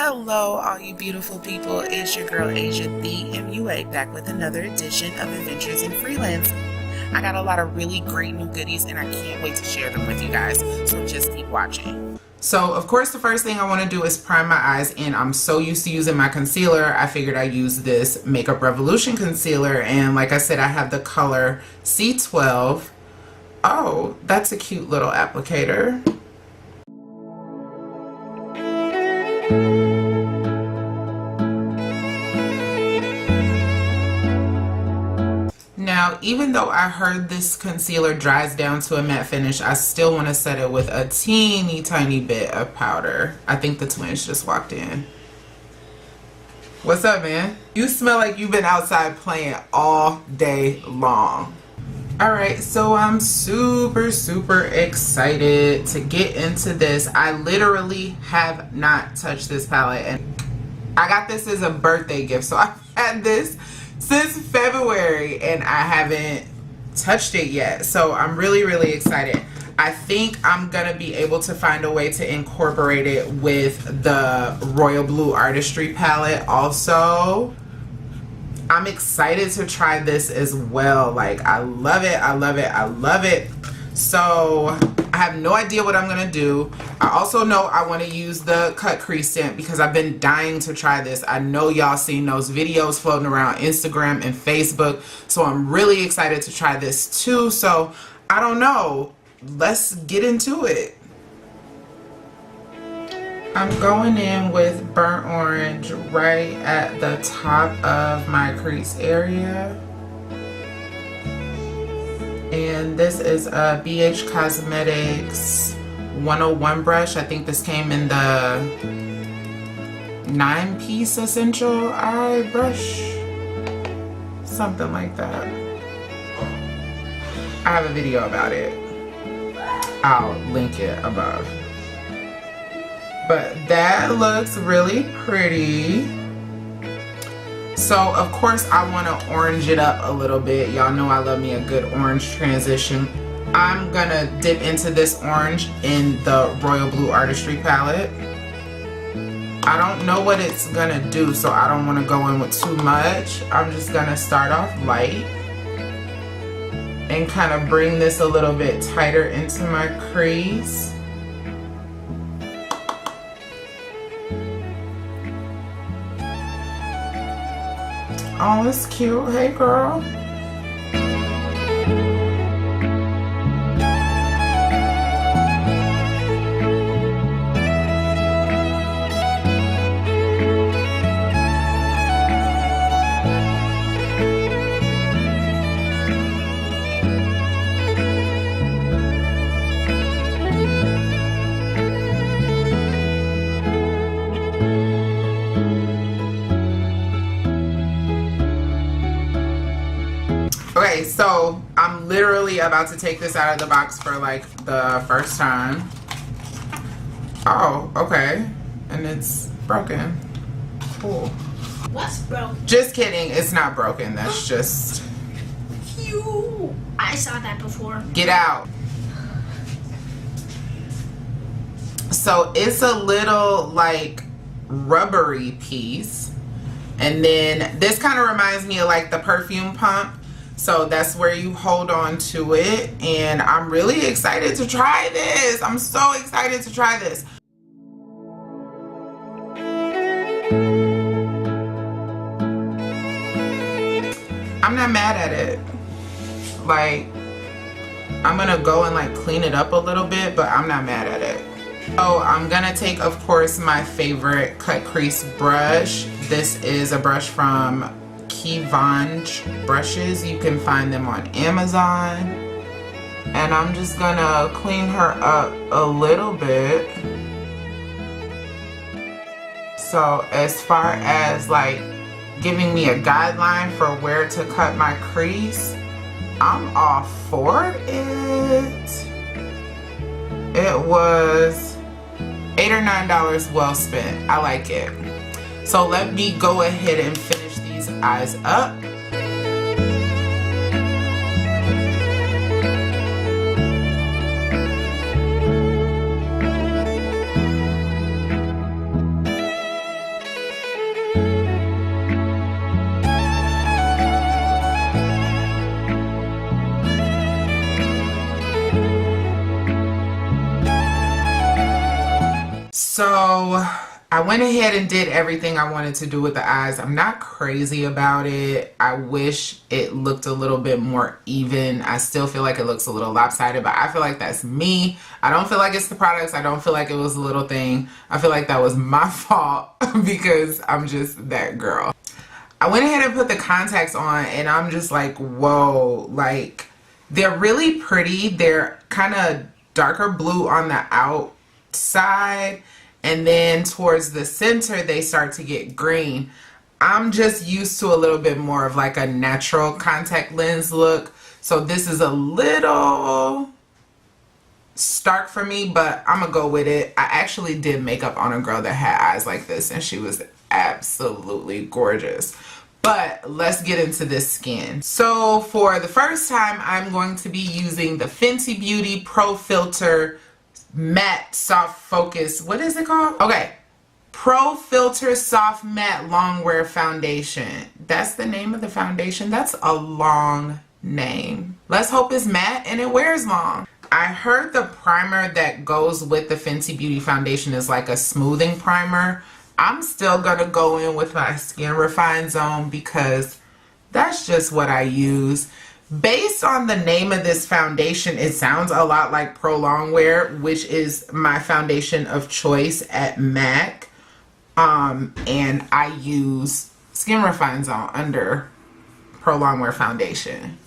Hello, all you beautiful people. It's your girl Asia the MUA back with another edition of Adventures in Freelancing. I got a lot of really great new goodies and I can't wait to share them with you guys, so just keep watching. So of course the first thing I want to do is prime my eyes, and I'm so used to using my concealer, I figured I'd use this Makeup Revolution concealer, and like I said, I have the color C12. Oh, that's a cute little applicator. Now, even though I heard this concealer dries down to a matte finish, I still want to set it with a teeny tiny bit of powder. I think the twins just walked in. What's up, man? You smell like you've been outside playing all day long. Alright, so I'm super excited to get into this. I literally have not touched this palette, and I got this as a birthday gift, so I've had this since February and I haven't touched it yet, so I'm really excited. I think I'm gonna be able to find a way to incorporate it with the Royal Blue Artistry palette also. I'm excited to try this as well. Like, I love it. So I have no idea what I'm gonna do. I also know I want to use the cut crease stamp because I've been dying to try this. I know y'all seen those videos floating around Instagram and Facebook, so I'm really excited to try this too. So I don't know, let's get into it. I'm going in with burnt orange right at the top of my crease area. And this is a BH Cosmetics 101 brush. I think this came in the 9-piece essential eye brush. Something like that. I have a video about it. I'll link it above. But that looks really pretty. So of course I want to orange it up a little bit. Y'all know I love me a good orange transition. I'm gonna dip into this orange in the Royal Blue Artistry palette. I don't know what it's gonna do, so I don't want to go in with too much. I'm just gonna start off light and kind of bring this a little bit tighter into my crease. Oh, it's cute. Hey, girl. Okay, so I'm literally about to take this out of the box for like the first time. Oh, okay. And it's broken. Cool. What's broken? Just kidding. It's not broken. That's just... Phew. I saw that before. Get out. So it's a little like rubbery piece. And then this kind of reminds me of like the perfume pump. So that's where you hold on to it, and I'm really excited to try this. I'm so excited to try this. I'm not mad at it. Like, I'm gonna go and like clean it up a little bit, but I'm not mad at it. So I'm gonna take, of course, my favorite cut crease brush. This is a brush from Vange brushes. You can find them on Amazon, and I'm just gonna clean her up a little bit. So as far as like giving me a guideline for where to cut my crease, I'm all for it. It was $8 or $9 well spent. I like it. So let me go ahead and finish these eyes up. So I went ahead and did everything I wanted to do with the eyes. I'm not crazy about it. I wish it looked a little bit more even. I still feel like it looks a little lopsided, but I feel like that's me. I don't feel like it's the products. I don't feel like it was a little thing. I feel like that was my fault because I'm just that girl. I went ahead and put the contacts on and I'm just like, whoa, like they're really pretty. They're kind of darker blue on the outside. And then towards the center, they start to get green. I'm just used to a little bit more of like a natural contact lens look. So this is a little stark for me, but I'm gonna go with it. I actually did makeup on a girl that had eyes like this and she was absolutely gorgeous. But let's get into this skin. So for the first time, I'm going to be using the Fenty Beauty Pro Filt'r Matte Soft Focus. What is it called? Okay. Pro Filt'r Soft Matte Longwear Foundation. That's the name of the foundation. That's a long name. Let's hope it's matte and it wears long. I heard the primer that goes with the Fenty Beauty foundation is like a smoothing primer. I'm still gonna go in with my Skin Refine Zone because that's just what I use. Based on the name of this foundation, it sounds a lot like Pro Longwear, which is my foundation of choice at MAC. And I use Skin Refine Zone under Pro Longwear foundation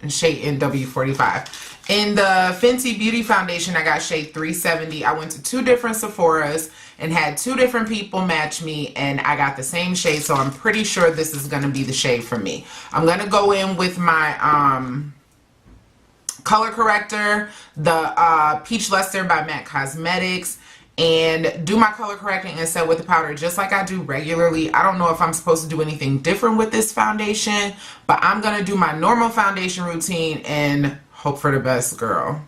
in shade NW45. In the Fenty Beauty foundation, I got shade 370. I went to 2 different Sephora's and had 2 different people match me, and I got the same shade, so I'm pretty sure this is going to be the shade for me. I'm going to go in with my color corrector, the Peach Luster by MAC Cosmetics, and do my color correcting and set with the powder just like I do regularly. I don't know if I'm supposed to do anything different with this foundation, but I'm going to do my normal foundation routine and hope for the best, girl.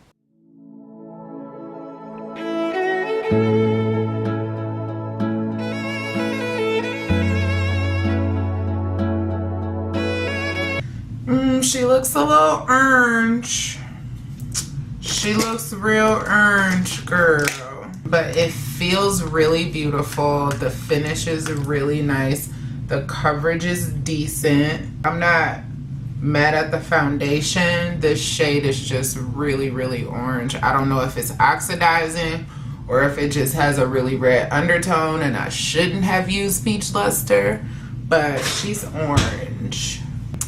She looks a little orange. She looks real orange, girl. But it feels really beautiful. The finish is really nice. The coverage is decent. I'm not mad at the foundation. This shade is just really, really orange. I don't know if it's oxidizing or if it just has a really red undertone and I shouldn't have used Peach Luster, but she's orange.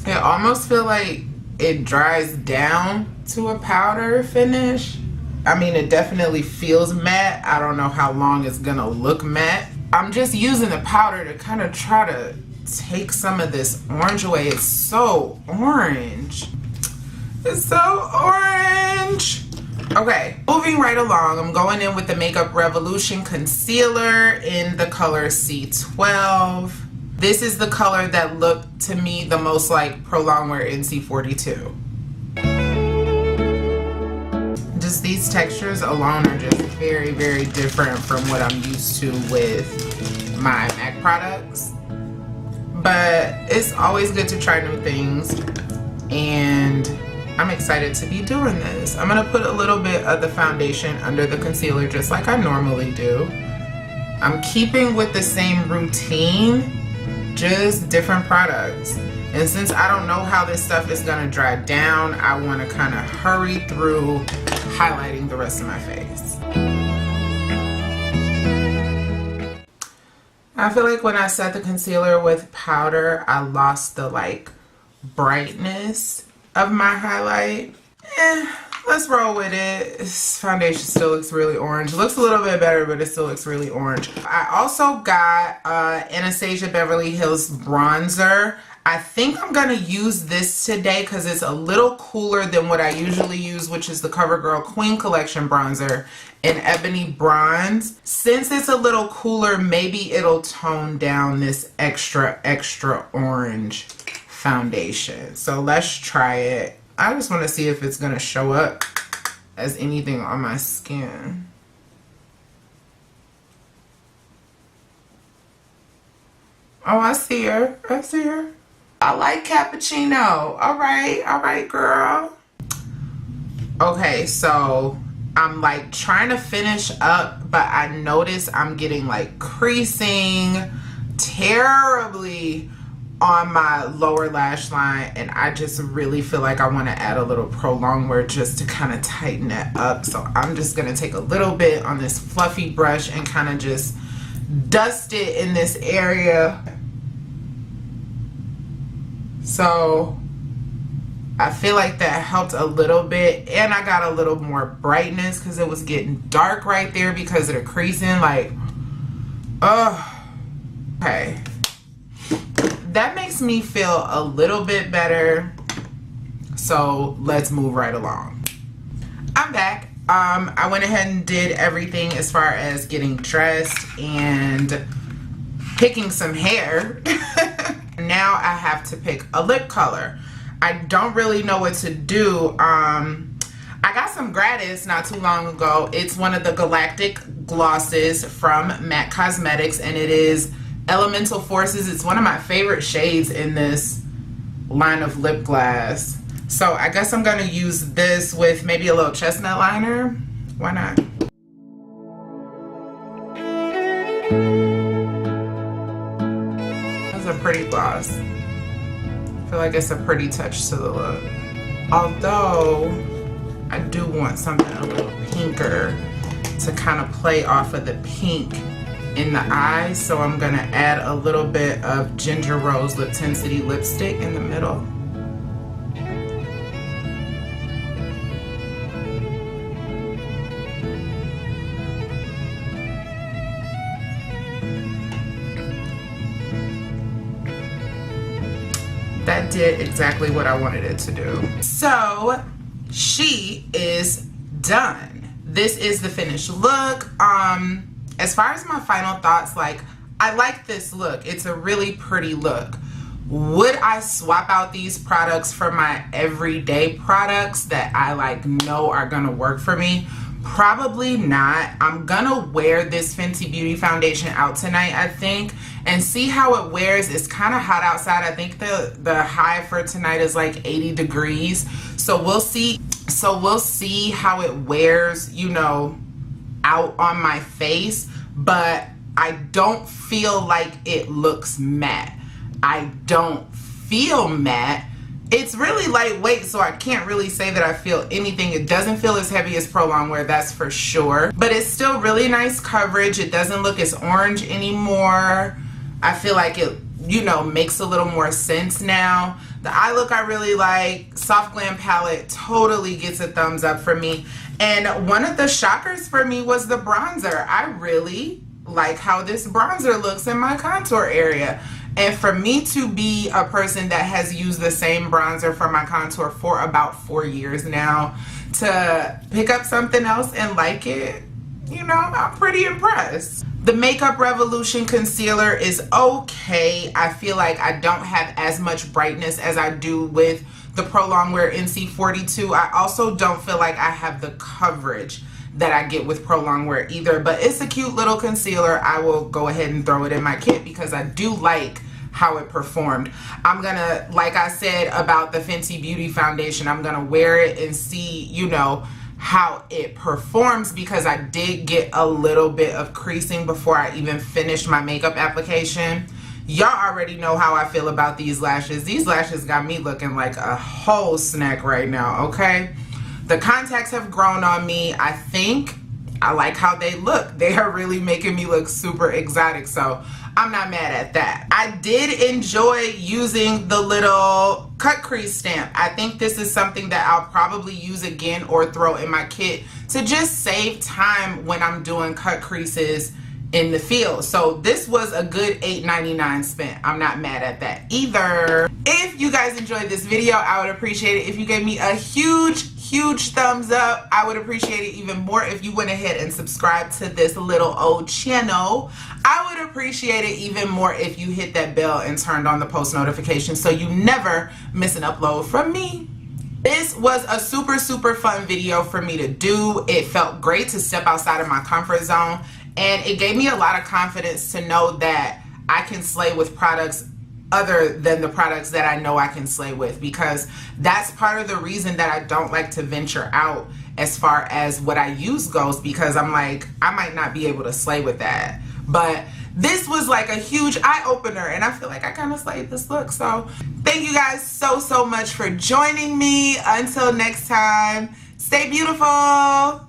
I almost feel like it dries down to a powder finish. I mean, it definitely feels matte. I don't know how long it's gonna look matte. I'm just using the powder to kind of try to take some of this orange away. It's so orange. It's so orange. Okay, moving right along, I'm going in with the Makeup Revolution Concealer in the color C12. This is the color that looked to me the most like Pro Longwear NC42. Just these textures alone are just very, very different from what I'm used to with my MAC products. But it's always good to try new things, and I'm excited to be doing this. I'm gonna put a little bit of the foundation under the concealer just like I normally do. I'm keeping with the same routine, just different products. And since I don't know how this stuff is gonna dry down, I wanna kind of hurry through highlighting the rest of my face. I feel like when I set the concealer with powder, I lost the like brightness of my highlight. Let's roll with it. This foundation still looks really orange. It looks a little bit better, but it still looks really orange. I also got Anastasia Beverly Hills bronzer. I think I'm gonna use this today because it's a little cooler than what I usually use, which is the CoverGirl Queen Collection bronzer in Ebony Bronze. Since it's a little cooler, maybe it'll tone down this extra orange foundation. So let's try it. I just want to see if it's going to show up as anything on my skin. Oh, I see her. I see her. I like cappuccino. All right, girl. Okay, so I'm like trying to finish up, but I notice I'm getting like creasing terribly on my lower lash line, and I just really feel like I want to add a little Pro Longwear just to kind of tighten it up. So I'm just going to take a little bit on this fluffy brush and kind of just dust it in this area. So I feel like that helped a little bit, and I got a little more brightness because it was getting dark right there because of the creasing. Like, oh, okay. That makes me feel a little bit better. So let's move right along. I'm back. I went ahead and did everything as far as getting dressed and picking some hair. Now I have to pick a lip color. I don't really know what to do. I got some gratis not too long ago. It's one of the Galactic glosses from MAC Cosmetics, and it is Elemental Forces. It's one of my favorite shades in this line of lip gloss. So I guess I'm gonna use this with maybe a little chestnut liner. Why not? That's a pretty gloss. I feel like it's a pretty touch to the look. Although I do want something a little pinker to kind of play off of the pink in the eyes, so I'm gonna add a little bit of Ginger Rose Lip Tensity lipstick in the middle. That did exactly what I wanted it to do. So she is done. This is the finished look. As far as my final thoughts, like, I like this look. It's a really pretty look. Would I swap out these products for my everyday products that I like know are gonna work for me? Probably not. I'm gonna wear this Fenty Beauty foundation out tonight, I think, and see how it wears. It's kind of hot outside. I think the high for tonight is like 80 degrees. So we'll see. So we'll see how it wears, you know, out on my face, but I don't feel like it looks matte. I don't feel matte. It's really lightweight, so I can't really say that I feel anything. It doesn't feel as heavy as Pro Longwear, that's for sure, but it's still really nice coverage. It doesn't look as orange anymore. I feel like it, you know, makes a little more sense now. The eye look I really like. Soft Glam palette totally gets a thumbs up for me. And one of the shockers for me was the bronzer. I really like how this bronzer looks in my contour area. And for me to be a person that has used the same bronzer for my contour for about 4 years now, to pick up something else and like it, you know, I'm pretty impressed. The Makeup Revolution concealer is okay. I feel like I don't have as much brightness as I do with the Pro Longwear NC42. I also don't feel like I have the coverage that I get with Pro Longwear either, but it's a cute little concealer. I will go ahead and throw it in my kit because I do like how it performed. I'm gonna, like I said about the Fenty Beauty foundation, I'm gonna wear it and see, you know, how it performs, because I did get a little bit of creasing before I even finished my makeup application. Y'all already know how I feel about these lashes. These lashes got me looking like a whole snack right now, okay? The contacts have grown on me. I think I like how they look. They are really making me look super exotic, so I'm not mad at that. I did enjoy using the little cut crease stamp. I think this is something that I'll probably use again or throw in my kit to just save time when I'm doing cut creases in the field. So this was a good $8.99 spent. I'm not mad at that either. If you guys enjoyed this video, I would appreciate it if you gave me a huge thumbs up. I would appreciate it even more if you went ahead and subscribed to this little old channel. I would appreciate it even more if you hit that bell and turned on the post notifications so you never miss an upload from me. This was a super fun video for me to do. It felt great to step outside of my comfort zone, and it gave me a lot of confidence to know that I can slay with products other than the products that I know I can slay with, because that's part of the reason that I don't like to venture out as far as what I use goes, because I'm like, I might not be able to slay with that. But this was like a huge eye-opener, and I feel like I kind of slayed this look. So thank you guys so much for joining me. Until next time, stay beautiful.